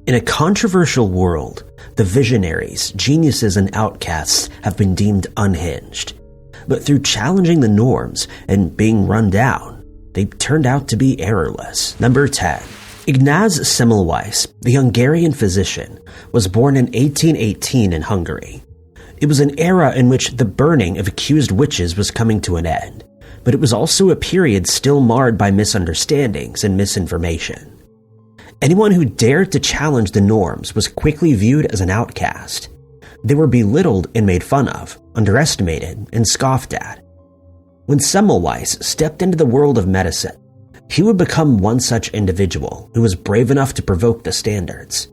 In a controversial world, the visionaries, geniuses, and outcasts have been deemed unhinged. But through challenging the norms and being run down, they turned out to be errorless. Number 10. Ignaz Semmelweis, the Hungarian physician, was born in 1818 in Hungary. It was an era in which the burning of accused witches was coming to an end, but it was also a period still marred by misunderstandings and misinformation. Anyone who dared to challenge the norms was quickly viewed as an outcast. They were belittled and made fun of, underestimated, and scoffed at. When Semmelweis stepped into the world of medicine, he would become one such individual who was brave enough to provoke the standards.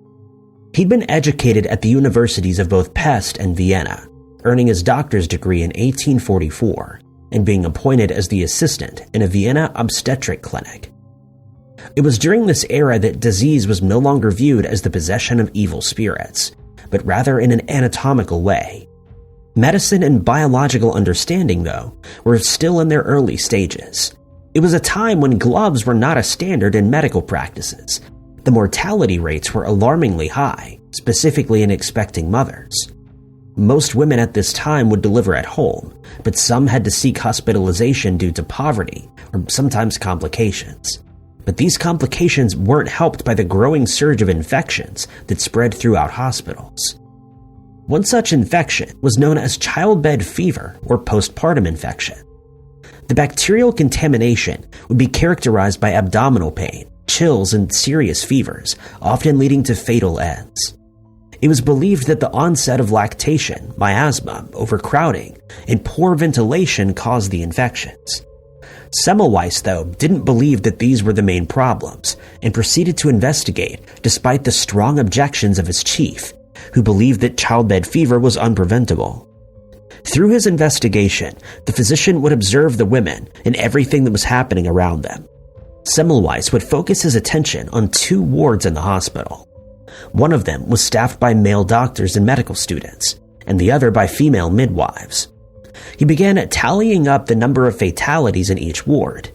He'd been educated at the universities of both Pest and Vienna, earning his doctor's degree in 1844 and being appointed as the assistant in a Vienna obstetric clinic. It was during this era that disease was no longer viewed as the possession of evil spirits, but rather in an anatomical way. Medicine and biological understanding, though, were still in their early stages. It was a time when gloves were not a standard in medical practices. The mortality rates were alarmingly high, specifically in expecting mothers. Most women at this time would deliver at home, but some had to seek hospitalization due to poverty or sometimes complications. But these complications weren't helped by the growing surge of infections that spread throughout hospitals. One such infection was known as childbed fever or postpartum infection. The bacterial contamination would be characterized by abdominal pain, chills, and serious fevers, often leading to fatal ends. It was believed that the onset of lactation, miasma, overcrowding, and poor ventilation caused the infections. Semmelweis, though, didn't believe that these were the main problems and proceeded to investigate despite the strong objections of his chief, who believed that childbed fever was unpreventable. Through his investigation, the physician would observe the women and everything that was happening around them. Semmelweis would focus his attention on 2 wards in the hospital. One of them was staffed by male doctors and medical students, and the other by female midwives. He began tallying up the number of fatalities in each ward.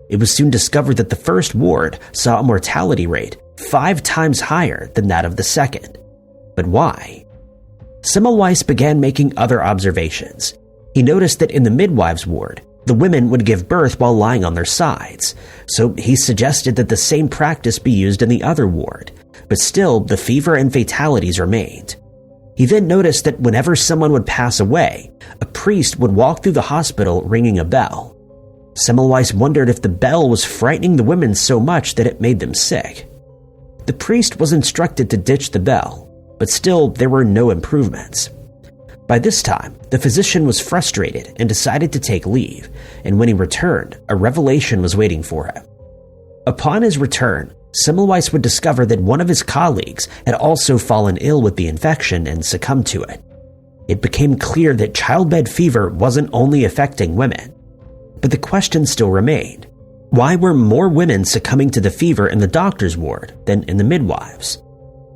It was soon discovered that the first ward saw a mortality rate 5 times higher than that of the second. But why? Semmelweis began making other observations. He noticed that in the midwives' ward, the women would give birth while lying on their sides, so he suggested that the same practice be used in the other ward, but still the fever and fatalities remained. He then noticed that whenever someone would pass away, a priest would walk through the hospital ringing a bell. Semmelweis wondered if the bell was frightening the women so much that it made them sick. The priest was instructed to ditch the bell, but still there were no improvements. By this time, the physician was frustrated and decided to take leave, and when he returned, a revelation was waiting for him. Upon his return, Semmelweis would discover that one of his colleagues had also fallen ill with the infection and succumbed to it. It became clear that childbed fever wasn't only affecting women. But the question still remained. Why were more women succumbing to the fever in the doctor's ward than in the midwives?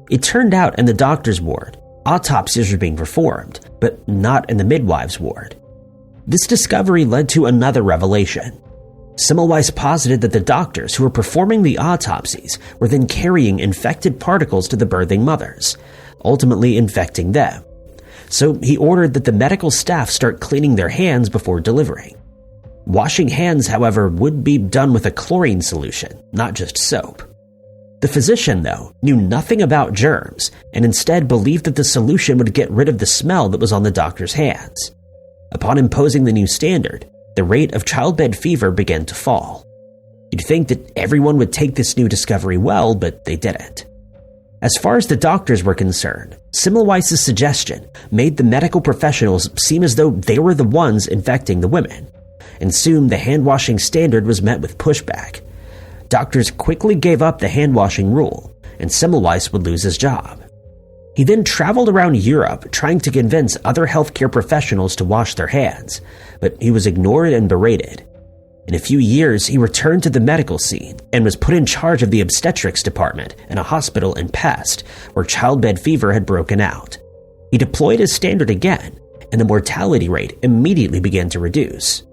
It turned out in the doctor's ward, autopsies were being performed, but not in the midwives' ward. This discovery led to another revelation. Semmelweis posited that the doctors who were performing the autopsies were then carrying infected particles to the birthing mothers, ultimately infecting them. So he ordered that the medical staff start cleaning their hands before delivering. Washing hands, however, would be done with a chlorine solution, not just soap. The physician, though, knew nothing about germs and instead believed that the solution would get rid of the smell that was on the doctor's hands. Upon imposing the new standard, the rate of childbed fever began to fall. You'd think that everyone would take this new discovery well, but they didn't. As far as the doctors were concerned, Semmelweis' suggestion made the medical professionals seem as though they were the ones infecting the women, and soon the hand-washing standard was met with pushback. Doctors quickly gave up the hand-washing rule, and Semmelweis would lose his job. He then traveled around Europe trying to convince other healthcare professionals to wash their hands, but he was ignored and berated. In a few years, he returned to the medical scene and was put in charge of the obstetrics department in a hospital in Pest, where childbed fever had broken out. He deployed his standard again, and the mortality rate immediately began to reduce.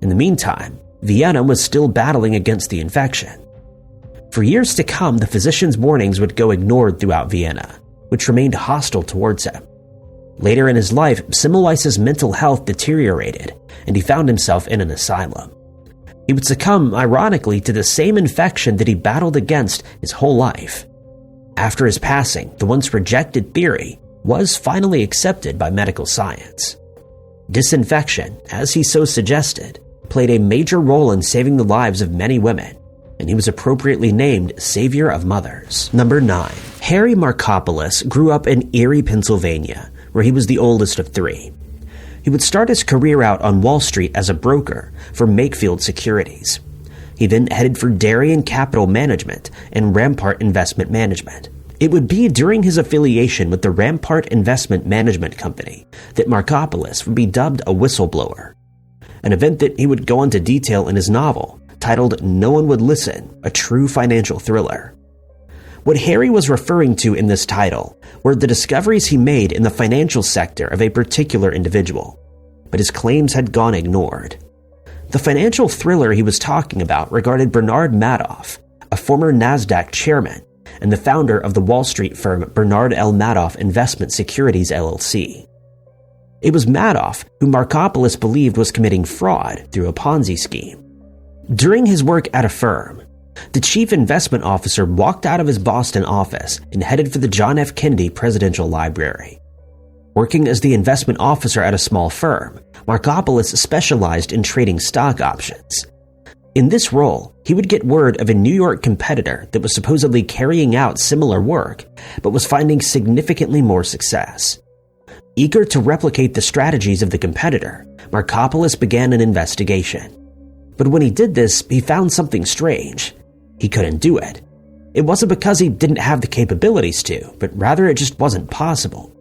In the meantime, Vienna was still battling against the infection. For years to come, the physician's warnings would go ignored throughout Vienna, which remained hostile towards him. Later in his life, Semmelweis's mental health deteriorated, and he found himself in an asylum. He would succumb, ironically, to the same infection that he battled against his whole life. After his passing, the once rejected theory was finally accepted by medical science. Disinfection, as he so suggested, played a major role in saving the lives of many women, and he was appropriately named Savior of Mothers. Number 9. Harry Markopoulos grew up in Erie, Pennsylvania, where he was the oldest of 3. He would start his career out on Wall Street as a broker for Makefield Securities. He then headed for Darien Capital Management and Rampart Investment Management. It would be during his affiliation with the Rampart Investment Management Company that Markopoulos would be dubbed a whistleblower, an event that he would go on to detail in his novel, titled No One Would Listen, a true financial thriller. What Harry was referring to in this title were the discoveries he made in the financial sector of a particular individual, but his claims had gone ignored. The financial thriller he was talking about regarded Bernard Madoff, a former NASDAQ chairman and the founder of the Wall Street firm Bernard L. Madoff Investment Securities LLC. It was Madoff who Markopoulos believed was committing fraud through a Ponzi scheme. During his work at a firm, the chief investment officer walked out of his Boston office and headed for the John F. Kennedy Presidential Library. Working as the investment officer at a small firm, Markopoulos specialized in trading stock options. In this role, he would get word of a New York competitor that was supposedly carrying out similar work, but was finding significantly more success. Eager to replicate the strategies of the competitor, Markopoulos began an investigation. But when he did this, he found something strange. He couldn't do it. It wasn't because he didn't have the capabilities to, but rather it just wasn't possible.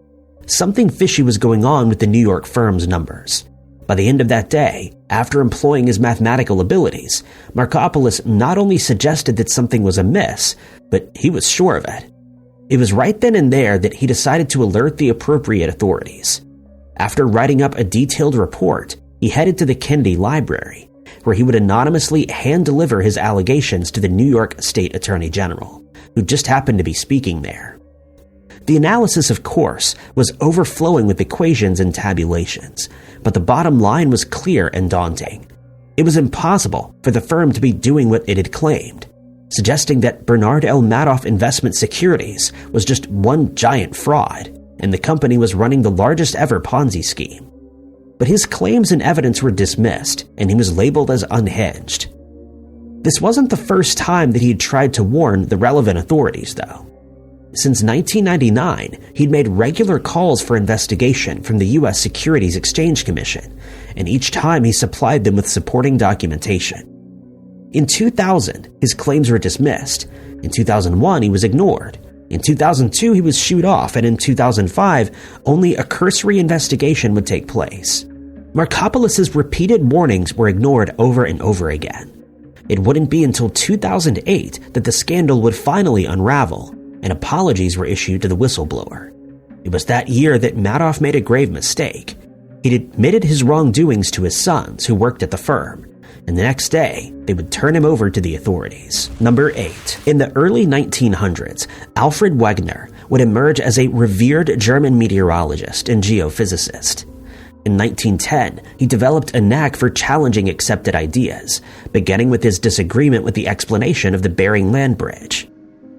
Something fishy was going on with the New York firm's numbers. By the end of that day, after employing his mathematical abilities, Markopoulos not only suggested that something was amiss, but he was sure of it. It was right then and there that he decided to alert the appropriate authorities. After writing up a detailed report, he headed to the Kennedy Library, where he would anonymously hand-deliver his allegations to the New York State Attorney General, who just happened to be speaking there. The analysis, of course, was overflowing with equations and tabulations, but the bottom line was clear and daunting. It was impossible for the firm to be doing what it had claimed, suggesting that Bernard L. Madoff Investment Securities was just one giant fraud, and the company was running the largest ever Ponzi scheme. But his claims and evidence were dismissed, and he was labeled as unhinged. This wasn't the first time that he had tried to warn the relevant authorities, though. Since 1999, he'd made regular calls for investigation from the U.S. Securities Exchange Commission, and each time he supplied them with supporting documentation. In 2000, his claims were dismissed. In 2001, he was ignored. In 2002, he was shooed off, and in 2005, only a cursory investigation would take place. Markopoulos's repeated warnings were ignored over and over again. It wouldn't be until 2008 that the scandal would finally unravel, and apologies were issued to the whistleblower. It was that year that Madoff made a grave mistake. He'd admitted his wrongdoings to his sons, who worked at the firm, and the next day, they would turn him over to the authorities. Number 8. In the early 1900s, Alfred Wegener would emerge as a revered German meteorologist and geophysicist. In 1910, he developed a knack for challenging accepted ideas, beginning with his disagreement with the explanation of the Bering Land Bridge.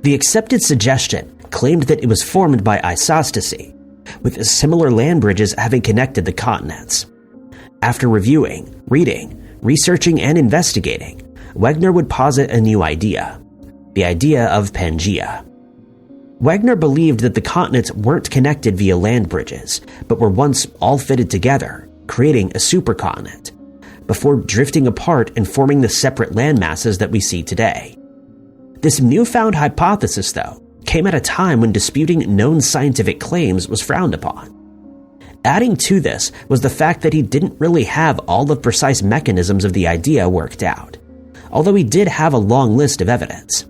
The accepted suggestion claimed that it was formed by isostasy, with similar land bridges having connected the continents. After reviewing, reading, researching, and investigating, Wegener would posit a new idea, the idea of Pangea. Wegener believed that the continents weren't connected via land bridges, but were once all fitted together, creating a supercontinent, before drifting apart and forming the separate land masses that we see today. This newfound hypothesis, though, came at a time when disputing known scientific claims was frowned upon. Adding to this was the fact that he didn't really have all the precise mechanisms of the idea worked out, although he did have a long list of evidence.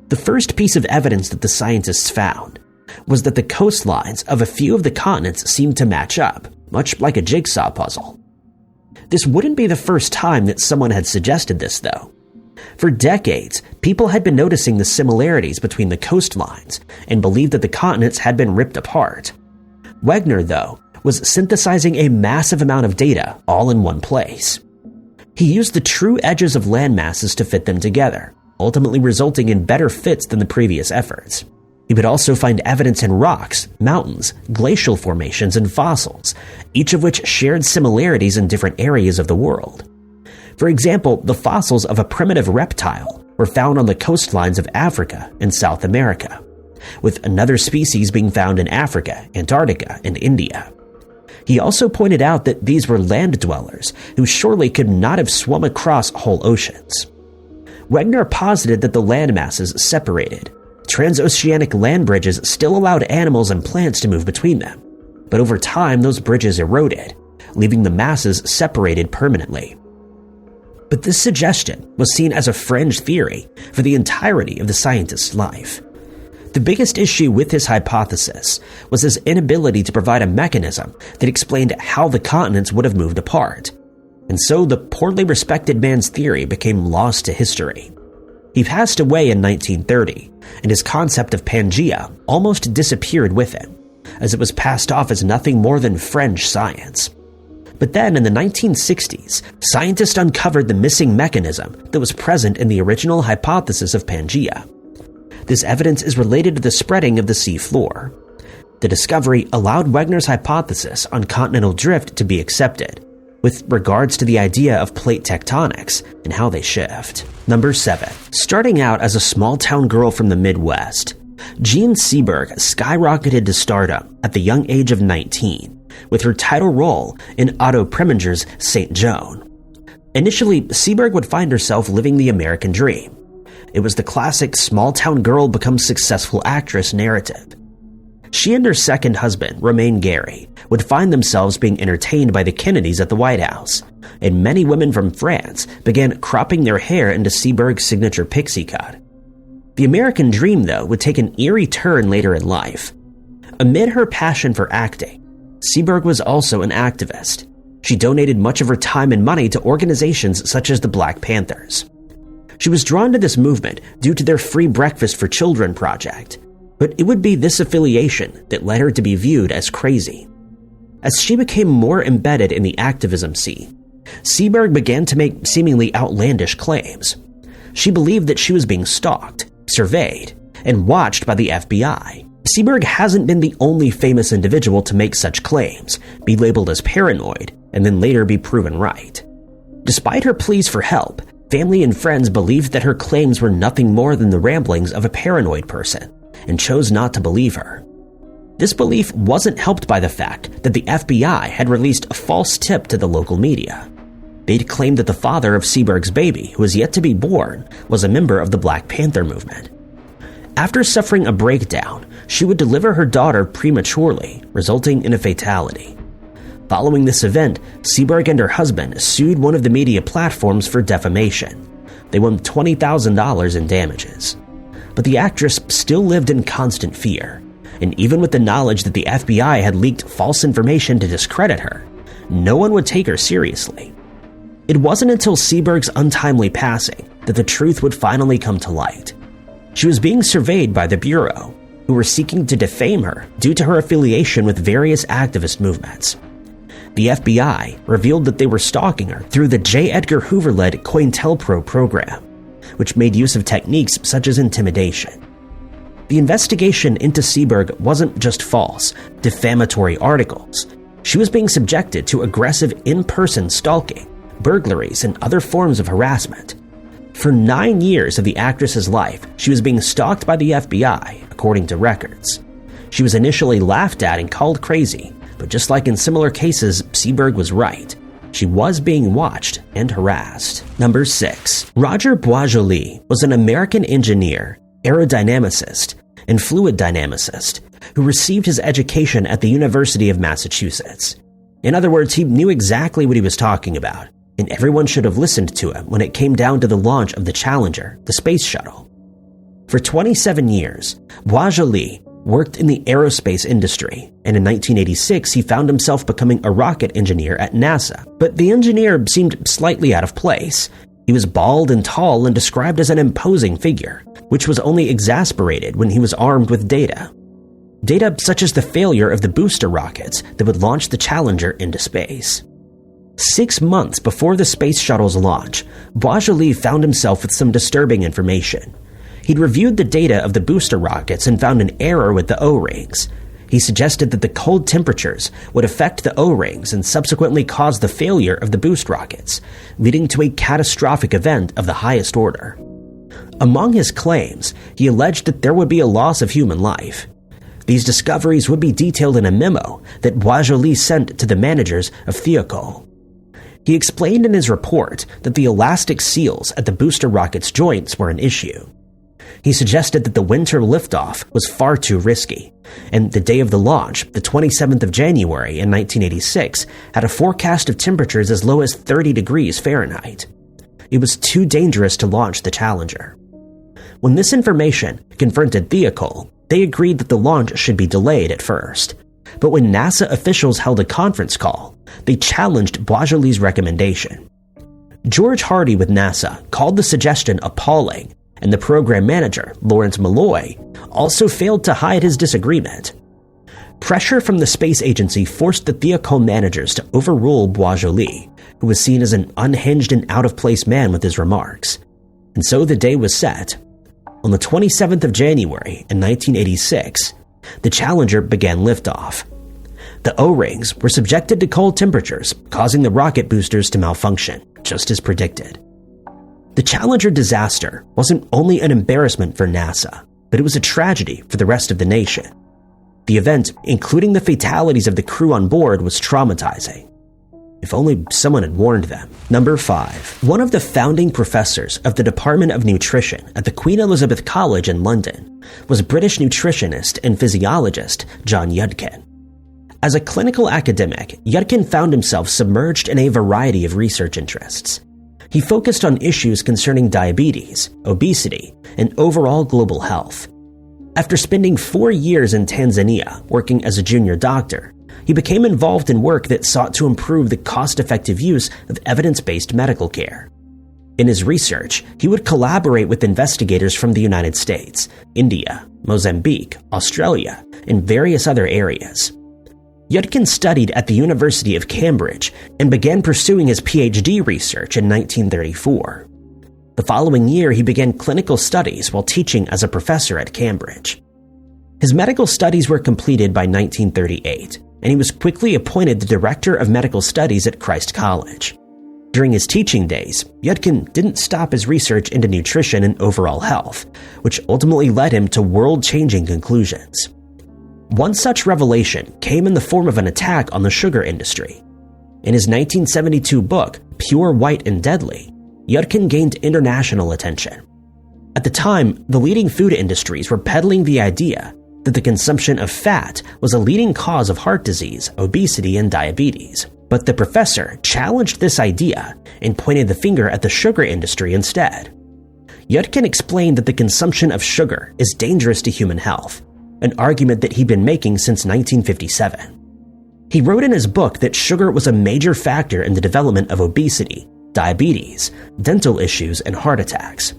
The first piece of evidence that the scientists found was that the coastlines of a few of the continents seemed to match up, much like a jigsaw puzzle. This wouldn't be the first time that someone had suggested this, though. For decades, People had been noticing the similarities between the coastlines and believed that the continents had been ripped apart. Wegener, though, was synthesizing a massive amount of data all in one place. He used the true edges of landmasses to fit them together, ultimately resulting in better fits than the previous efforts. He would also find evidence in rocks, mountains, glacial formations, and fossils, each of which shared similarities in different areas of the world. For example, the fossils of a primitive reptile were found on the coastlines of Africa and South America, with another species being found in Africa, Antarctica, and India. He also pointed out that these were land dwellers who surely could not have swum across whole oceans. Wegener posited that the landmasses separated. Transoceanic land bridges still allowed animals and plants to move between them, but over time those bridges eroded, leaving the masses separated permanently. But this suggestion was seen as a fringe theory for the entirety of the scientist's life. The biggest issue with his hypothesis was his inability to provide a mechanism that explained how the continents would have moved apart, and so the poorly respected man's theory became lost to history. He passed away in 1930, and his concept of Pangea almost disappeared with him, as it was passed off as nothing more than fringe science. But then in the 1960s, scientists uncovered the missing mechanism that was present in the original hypothesis of Pangea. This evidence is related to the spreading of the sea floor. The discovery allowed Wegener's hypothesis on continental drift to be accepted, with regards to the idea of plate tectonics and how they shift. Number 7. Starting out as a small-town girl from the Midwest, Jean Seberg skyrocketed to stardom at the young age of 19, with her title role in Otto Preminger's St. Joan. Initially, Seberg would find herself living the American dream. It was the classic small-town girl becomes successful actress narrative. She and her second husband, Romain Gary, would find themselves being entertained by the Kennedys at the White House, and many women from France began cropping their hair into Seberg's signature pixie cut. The American dream, though, would take an eerie turn later in life. Amid her passion for acting, Seberg was also an activist. She donated much of her time and money to organizations such as the Black Panthers. She was drawn to this movement due to their Free Breakfast for Children project, but it would be this affiliation that led her to be viewed as crazy. As she became more embedded in the activism scene, Seberg began to make seemingly outlandish claims. She believed that she was being stalked, surveyed, and watched by the FBI. Seberg hasn't been the only famous individual to make such claims, be labeled as paranoid, and then later be proven right. Despite her pleas for help, family and friends believed that her claims were nothing more than the ramblings of a paranoid person, and chose not to believe her. This belief wasn't helped by the fact that the FBI had released a false tip to the local media. They'd claimed that the father of Seberg's baby, who was yet to be born, was a member of the Black Panther movement. After suffering a breakdown, she would deliver her daughter prematurely, resulting in a fatality. Following this event, Seberg and her husband sued one of the media platforms for defamation. They won $20,000 in damages. But the actress still lived in constant fear, and even with the knowledge that the FBI had leaked false information to discredit her, no one would take her seriously. It wasn't until Seberg's untimely passing that the truth would finally come to light. She was being surveyed by the Bureau, who were seeking to defame her due to her affiliation with various activist movements. The FBI revealed that they were stalking her through the J. Edgar Hoover-led COINTELPRO program, which made use of techniques such as intimidation. The investigation into Seberg wasn't just false, defamatory articles. She was being subjected to aggressive in-person stalking, burglaries, and other forms of harassment. For 9 years of the actress's life, she was being stalked by the FBI, according to records. She was initially laughed at and called crazy, but just like in similar cases, Seberg was right. She was being watched and harassed. Number 6. Roger Boisjoli was an American engineer, aerodynamicist, and fluid dynamicist who received his education at the University of Massachusetts. In other words, he knew exactly what he was talking about, and everyone should have listened to him when it came down to the launch of the Challenger, the space shuttle. For 27 years, Boisjoli worked in the aerospace industry, and in 1986 he found himself becoming a rocket engineer at NASA. But the engineer seemed slightly out of place. He was bald and tall and described as an imposing figure, which was only exasperated when he was armed with data. Data such as the failure of the booster rockets that would launch the Challenger into space. 6 months before the space shuttle's launch, Boisjoli found himself with some disturbing information. He'd reviewed the data of the booster rockets and found an error with the O-rings. He suggested that the cold temperatures would affect the O-rings and subsequently cause the failure of the boost rockets, leading to a catastrophic event of the highest order. Among his claims, he alleged that there would be a loss of human life. These discoveries would be detailed in a memo that Boisjoli sent to the managers of Thiokol. He explained in his report that the elastic seals at the booster rocket's joints were an issue. He suggested that the winter liftoff was far too risky, and the day of the launch, the 27th of January in 1986, had a forecast of temperatures as low as 30 degrees Fahrenheit. It was too dangerous to launch the Challenger. When this information confronted Thiokol, they agreed that the launch should be delayed at first. But when NASA officials held a conference call, they challenged Boisjoli's recommendation. George Hardy with NASA called the suggestion appalling, and the program manager, Lawrence Malloy, also failed to hide his disagreement. Pressure from the space agency forced the Thiokol managers to overrule Boisjoli, who was seen as an unhinged and out-of-place man with his remarks. And so the day was set. On the 27th of January in 1986, the Challenger began liftoff. The O-rings were subjected to cold temperatures, causing the rocket boosters to malfunction, just as predicted. The Challenger disaster wasn't only an embarrassment for NASA, but it was a tragedy for the rest of the nation. The event, including the fatalities of the crew on board, was traumatizing. If only someone had warned them. Number 5. One of the founding professors of the Department of Nutrition at the Queen Elizabeth College in London was British nutritionist and physiologist John Yudkin. As a clinical academic, Yudkin found himself submerged in a variety of research interests. He focused on issues concerning diabetes, obesity, and overall global health. After spending 4 years in Tanzania working as a junior doctor, he became involved in work that sought to improve the cost-effective use of evidence-based medical care. In his research, he would collaborate with investigators from the United States, India, Mozambique, Australia, and various other areas. Yudkin studied at the University of Cambridge and began pursuing his PhD research in 1934. The following year, he began clinical studies while teaching as a professor at Cambridge. His medical studies were completed by 1938, and he was quickly appointed the Director of Medical Studies at Christ College. During his teaching days, Yudkin didn't stop his research into nutrition and overall health, which ultimately led him to world-changing conclusions. One such revelation came in the form of an attack on the sugar industry. In his 1972 book, Pure, White, and Deadly, Yudkin gained international attention. At the time, the leading food industries were peddling the idea that the consumption of fat was a leading cause of heart disease, obesity, and diabetes. But the professor challenged this idea and pointed the finger at the sugar industry instead. Yudkin explained that the consumption of sugar is dangerous to human health, an argument that he'd been making since 1957. He wrote in his book that sugar was a major factor in the development of obesity, diabetes, dental issues, and heart attacks.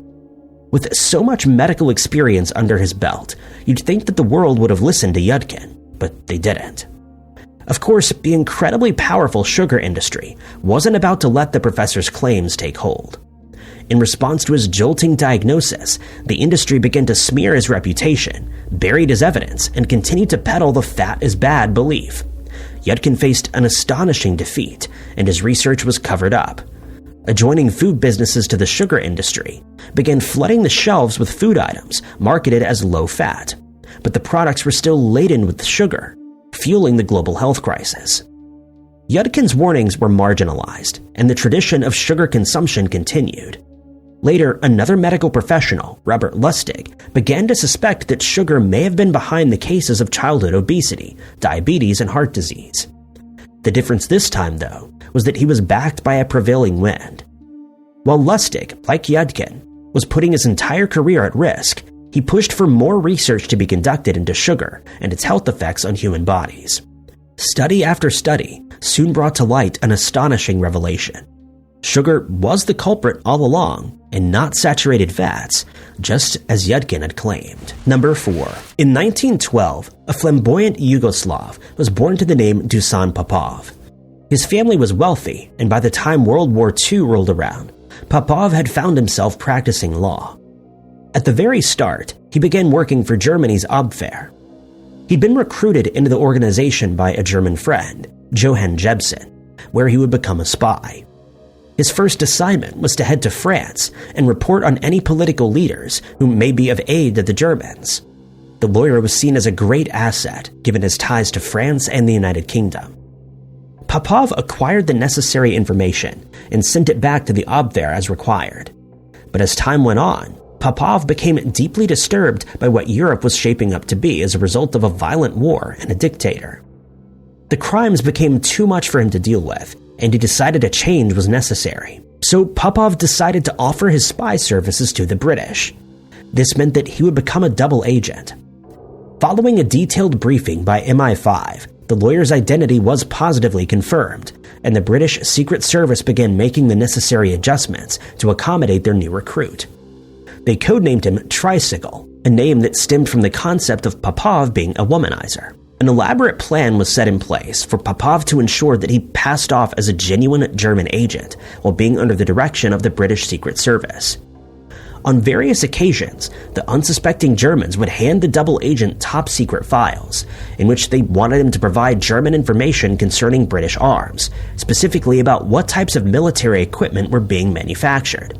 With so much medical experience under his belt, you'd think that the world would have listened to Yudkin, but they didn't. Of course, the incredibly powerful sugar industry wasn't about to let the professor's claims take hold. In response to his jolting diagnosis, the industry began to smear his reputation, buried his evidence, and continued to peddle the fat is bad belief. Yudkin faced an astonishing defeat, and his research was covered up. Adjoining food businesses to the sugar industry began flooding the shelves with food items marketed as low-fat, but the products were still laden with sugar, fueling the global health crisis. Yudkin's warnings were marginalized, and the tradition of sugar consumption continued. Later, another medical professional, Robert Lustig, began to suspect that sugar may have been behind the cases of childhood obesity, diabetes, and heart disease. The difference this time, though, was that he was backed by a prevailing wind. While Lustig, like Yudkin, was putting his entire career at risk, he pushed for more research to be conducted into sugar and its health effects on human bodies. Study after study soon brought to light an astonishing revelation. Sugar was the culprit all along, and not saturated fats, just as Yudkin had claimed. Number 4. In 1912, a flamboyant Yugoslav was born to the name Dusan Popov. His family was wealthy, and by the time World War II rolled around, Popov had found himself practicing law. At the very start, he began working for Germany's Abwehr. He'd been recruited into the organization by a German friend, Johann Jebsen, where he would become a spy. His first assignment was to head to France and report on any political leaders who may be of aid to the Germans. The lawyer was seen as a great asset, given his ties to France and the United Kingdom. Popov acquired the necessary information and sent it back to the Abwehr as required. But as time went on, Popov became deeply disturbed by what Europe was shaping up to be as a result of a violent war and a dictator. The crimes became too much for him to deal with, and he decided a change was necessary. So Popov decided to offer his spy services to the British. This meant that he would become a double agent. Following a detailed briefing by MI5, the lawyer's identity was positively confirmed, and the British Secret Service began making the necessary adjustments to accommodate their new recruit. They codenamed him Tricycle, a name that stemmed from the concept of Popov being a womanizer. An elaborate plan was set in place for Popov to ensure that he passed off as a genuine German agent while being under the direction of the British Secret Service. On various occasions, the unsuspecting Germans would hand the double agent top-secret files, in which they wanted him to provide German information concerning British arms, specifically about what types of military equipment were being manufactured.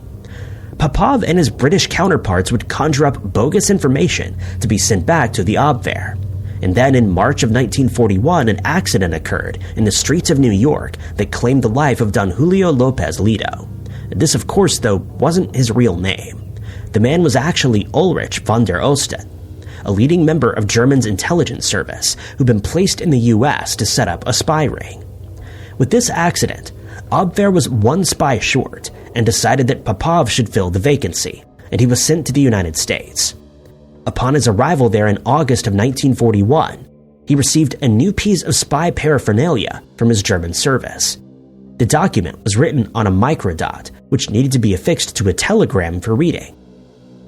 Popov and his British counterparts would conjure up bogus information to be sent back to the Abwehr. And then in March of 1941, an accident occurred in the streets of New York that claimed the life of Don Julio Lopez Ledo. This, of course, though, wasn't his real name. The man was actually Ulrich von der Osten, a leading member of Germany's intelligence service who'd been placed in the U.S. to set up a spy ring. With this accident, Abwehr was one spy short and decided that Popov should fill the vacancy, and he was sent to the United States. Upon his arrival there in August of 1941, he received a new piece of spy paraphernalia from his German service. The document was written on a microdot, which needed to be affixed to a telegram for reading.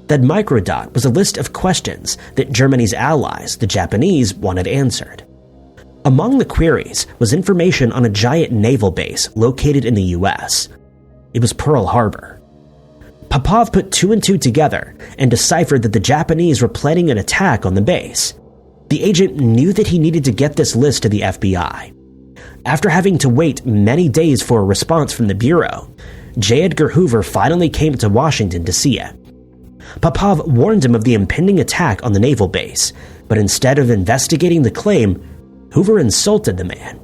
That microdot was a list of questions that Germany's allies, the Japanese, wanted answered. Among the queries was information on a giant naval base located in the U.S. It was Pearl Harbor. Popov put two and two together and deciphered that the Japanese were planning an attack on the base. The agent knew that he needed to get this list to the FBI. After having to wait many days for a response from the Bureau, J. Edgar Hoover finally came to Washington to see it. Popov warned him of the impending attack on the naval base, but instead of investigating the claim, Hoover insulted the man.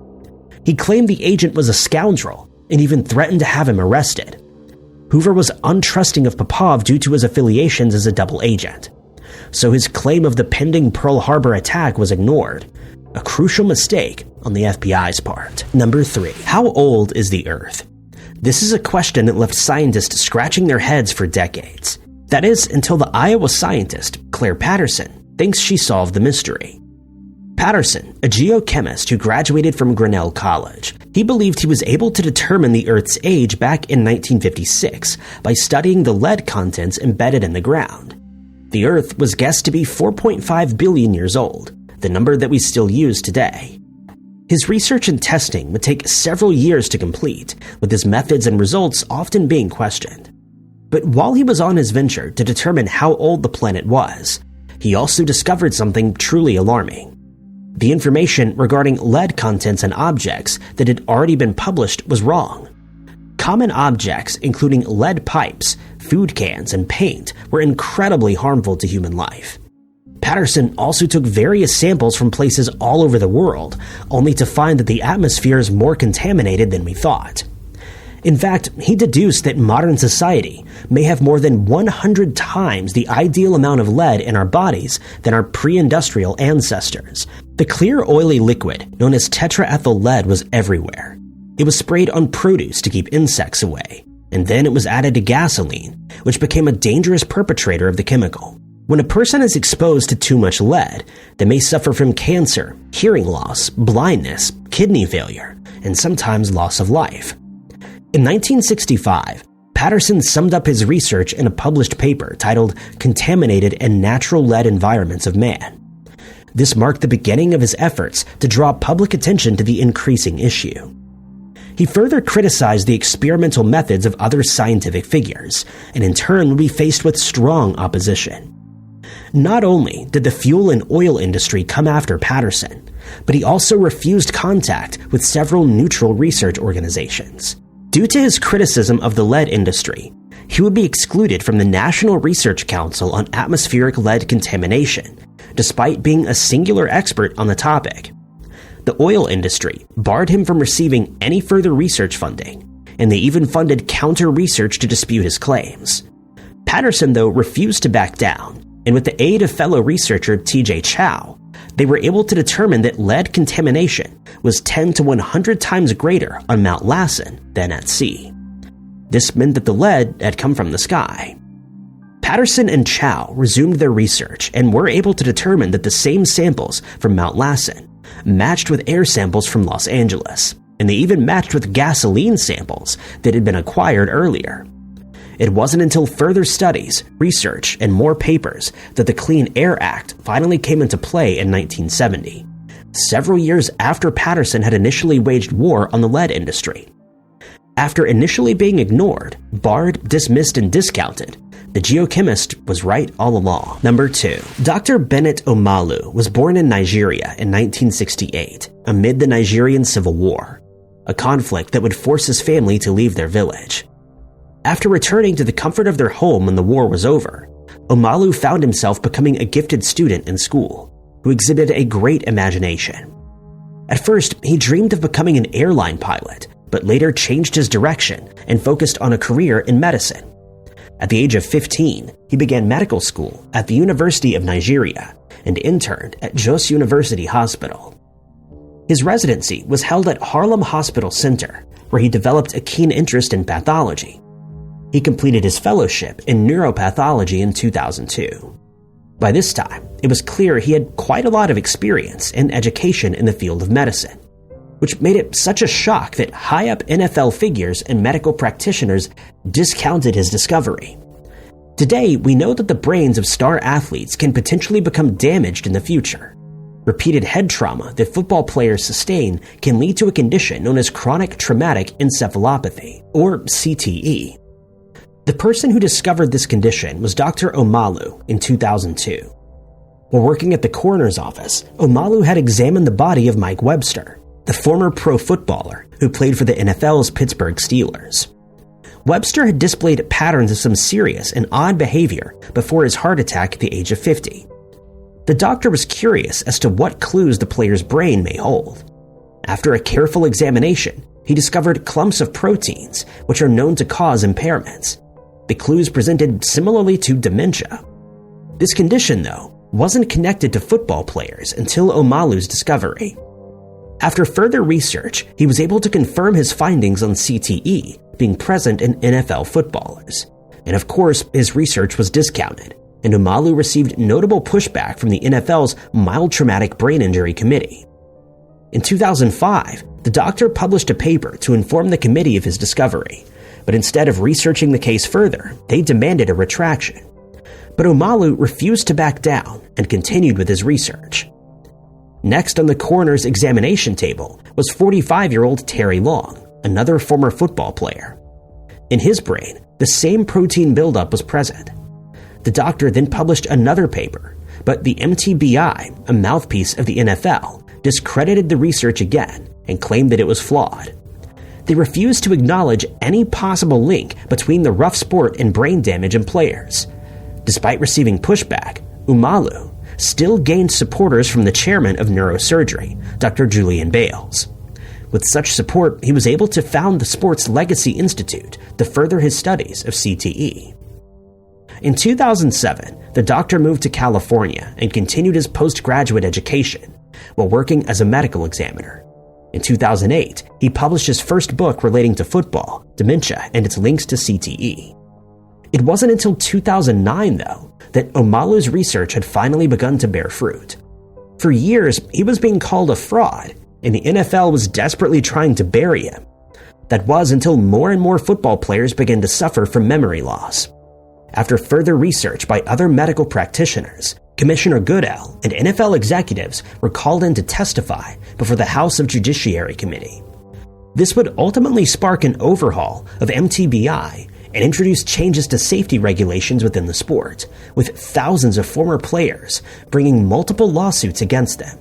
He claimed the agent was a scoundrel and even threatened to have him arrested. Hoover was untrusting of Popov due to his affiliations as a double agent, so his claim of the pending Pearl Harbor attack was ignored, a crucial mistake on the FBI's part. Number 3. How old is the Earth? This is a question that left scientists scratching their heads for decades. That is, until the Iowa scientist, Claire Patterson, thinks she solved the mystery. Patterson, a geochemist who graduated from Grinnell College, he believed he was able to determine the Earth's age back in 1956 by studying the lead contents embedded in the ground. The Earth was guessed to be 4.5 billion years old, the number that we still use today. His research and testing would take several years to complete, with his methods and results often being questioned. But while he was on his venture to determine how old the planet was, he also discovered something truly alarming. The information regarding lead contents and objects that had already been published was wrong. Common objects, including lead pipes, food cans, and paint, were incredibly harmful to human life. Patterson also took various samples from places all over the world, only to find that the atmosphere is more contaminated than we thought. In fact, he deduced that modern society may have more than 100 times the ideal amount of lead in our bodies than our pre-industrial ancestors. The clear oily liquid, known as tetraethyl lead, was everywhere. It was sprayed on produce to keep insects away, and then it was added to gasoline, which became a dangerous perpetrator of the chemical. When a person is exposed to too much lead, they may suffer from cancer, hearing loss, blindness, kidney failure, and sometimes loss of life. In 1965, Patterson summed up his research in a published paper titled Contaminated and Natural Lead Environments of Man. This marked the beginning of his efforts to draw public attention to the increasing issue. He further criticized the experimental methods of other scientific figures, and in turn would be faced with strong opposition. Not only did the fuel and oil industry come after Patterson, but he also refused contact with several neutral research organizations. Due to his criticism of the lead industry, he would be excluded from the National Research Council on Atmospheric Lead Contamination, despite being a singular expert on the topic. The oil industry barred him from receiving any further research funding, and they even funded counter-research to dispute his claims. Patterson, though, refused to back down, and with the aid of fellow researcher T.J. Chow, they were able to determine that lead contamination was 10 to 100 times greater on Mount Lassen than at sea. This meant that the lead had come from the sky. Patterson and Chow resumed their research and were able to determine that the same samples from Mount Lassen matched with air samples from Los Angeles, and they even matched with gasoline samples that had been acquired earlier. It wasn't until further studies, research, and more papers that the Clean Air Act finally came into play in 1970, several years after Patterson had initially waged war on the lead industry. After initially being ignored, barred, dismissed, and discounted, the geochemist was right all along. Number 2. Dr. Bennett Omalu was born in Nigeria in 1968, amid the Nigerian Civil War, a conflict that would force his family to leave their village. After returning to the comfort of their home when the war was over, Omalu found himself becoming a gifted student in school, who exhibited a great imagination. At first, he dreamed of becoming an airline pilot, but later changed his direction and focused on a career in medicine. At the age of 15, he began medical school at the University of Nigeria and interned at Jos University Hospital. His residency was held at Harlem Hospital Center, where he developed a keen interest in pathology. He completed his fellowship in neuropathology in 2002. By this time, it was clear he had quite a lot of experience and education in the field of medicine, which made it such a shock that high-up NFL figures and medical practitioners discounted his discovery. Today, we know that the brains of star athletes can potentially become damaged in the future. Repeated head trauma that football players sustain can lead to a condition known as chronic traumatic encephalopathy, or CTE. The person who discovered this condition was Dr. Omalu in 2002. While working at the coroner's office, Omalu had examined the body of Mike Webster, the former pro footballer who played for the NFL's Pittsburgh Steelers. Webster had displayed patterns of some serious and odd behavior before his heart attack at the age of 50. The doctor was curious as to what clues the player's brain may hold. After a careful examination, he discovered clumps of proteins, which are known to cause impairments. The clues presented similarly to dementia. This condition, though, wasn't connected to football players until Omalu's discovery. After further research, he was able to confirm his findings on CTE being present in NFL footballers. And of course, his research was discounted, and Omalu received notable pushback from the NFL's Mild Traumatic Brain Injury Committee. In 2005, the doctor published a paper to inform the committee of his discovery, but instead of researching the case further, they demanded a retraction. But Omalu refused to back down and continued with his research. Next on the coroner's examination table was 45-year-old Terry Long, another former football player. In his brain, the same protein buildup was present. The doctor then published another paper, but the MTBI, a mouthpiece of the NFL, discredited the research again and claimed that it was flawed. They refused to acknowledge any possible link between the rough sport and brain damage in players. Despite receiving pushback, Omalu still gained supporters from the chairman of neurosurgery, Dr. Julian Bales. With such support, he was able to found the Sports Legacy Institute to further his studies of CTE. In 2007, the doctor moved to California and continued his postgraduate education while working as a medical examiner. In 2008, he published his first book relating to football, dementia, and its links to CTE. It wasn't until 2009, though, that Omalu's research had finally begun to bear fruit. For years, he was being called a fraud, and the NFL was desperately trying to bury him. That was until more and more football players began to suffer from memory loss. After further research by other medical practitioners, Commissioner Goodell and NFL executives were called in to testify before the House of Judiciary Committee. This would ultimately spark an overhaul of MTBI and introduce changes to safety regulations within the sport, with thousands of former players bringing multiple lawsuits against them.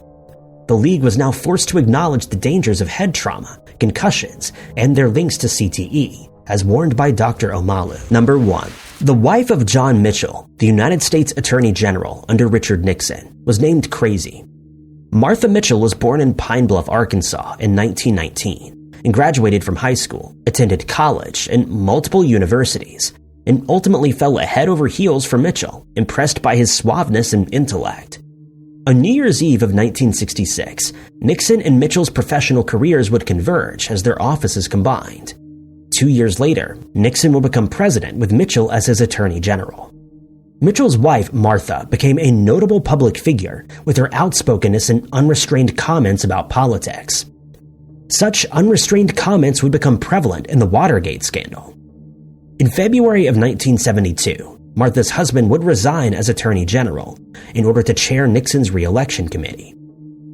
The league was now forced to acknowledge the dangers of head trauma, concussions, and their links to CTE, as warned by Dr. Omalu. Number 1. The wife of John Mitchell, the United States Attorney General under Richard Nixon, was named Crazy. Martha Mitchell was born in Pine Bluff, Arkansas in 1919 and graduated from high school, attended college and multiple universities, and ultimately fell head over heels for Mitchell, impressed by his suaveness and intellect. On New Year's Eve of 1966, Nixon and Mitchell's professional careers would converge as their offices combined. 2 years later, Nixon will become president with Mitchell as his attorney general. Mitchell's wife, Martha, became a notable public figure with her outspokenness and unrestrained comments about politics. Such unrestrained comments would become prevalent in the Watergate scandal. In February of 1972, Martha's husband would resign as Attorney General in order to chair Nixon's re-election committee.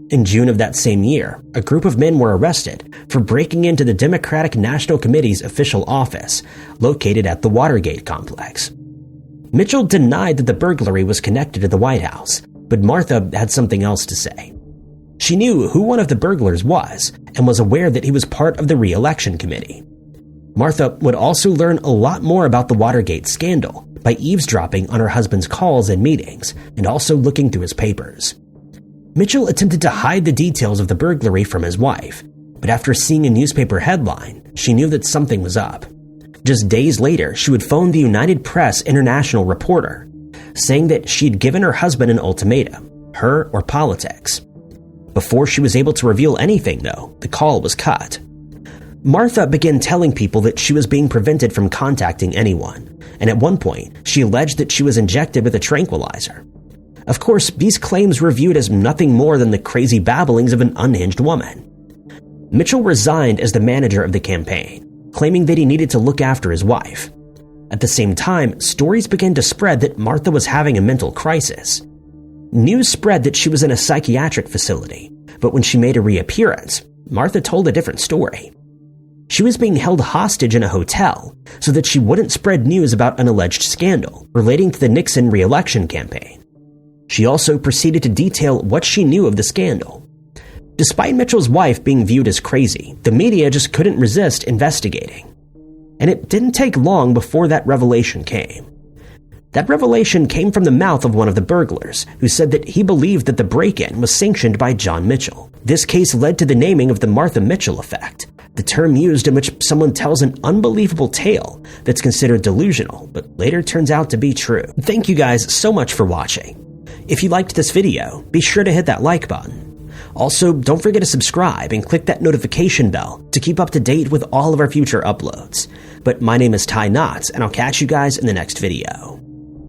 In June of that same year, a group of men were arrested for breaking into the Democratic National Committee's official office, located at the Watergate complex. Mitchell denied that the burglary was connected to the White House, but Martha had something else to say. She knew who one of the burglars was and was aware that he was part of the re-election committee. Martha would also learn a lot more about the Watergate scandal by eavesdropping on her husband's calls and meetings, and also looking through his papers. Mitchell attempted to hide the details of the burglary from his wife, but after seeing a newspaper headline, she knew that something was up. Just days later, she would phone the United Press International reporter, saying that she'd given her husband an ultimatum, her or politics. Before she was able to reveal anything, though, the call was cut. Martha began telling people that she was being prevented from contacting anyone, and at one point, she alleged that she was injected with a tranquilizer. Of course, these claims were viewed as nothing more than the crazy babblings of an unhinged woman. Mitchell resigned as the manager of the campaign, claiming that he needed to look after his wife. At the same time, stories began to spread that Martha was having a mental crisis. News spread that she was in a psychiatric facility, but when she made a reappearance, Martha told a different story. She was being held hostage in a hotel so that she wouldn't spread news about an alleged scandal relating to the Nixon re-election campaign. She also proceeded to detail what she knew of the scandal. Despite Mitchell's wife being viewed as crazy, the media just couldn't resist investigating. And it didn't take long before that revelation came. That revelation came from the mouth of one of the burglars, who said that he believed that the break-in was sanctioned by John Mitchell. This case led to the naming of the Martha Mitchell effect, the term used in which someone tells an unbelievable tale that's considered delusional, but later turns out to be true. Thank you guys so much for watching. If you liked this video, be sure to hit that like button. Also, don't forget to subscribe and click that notification bell to keep up to date with all of our future uploads. But my name is Ty Knotts, and I'll catch you guys in the next video.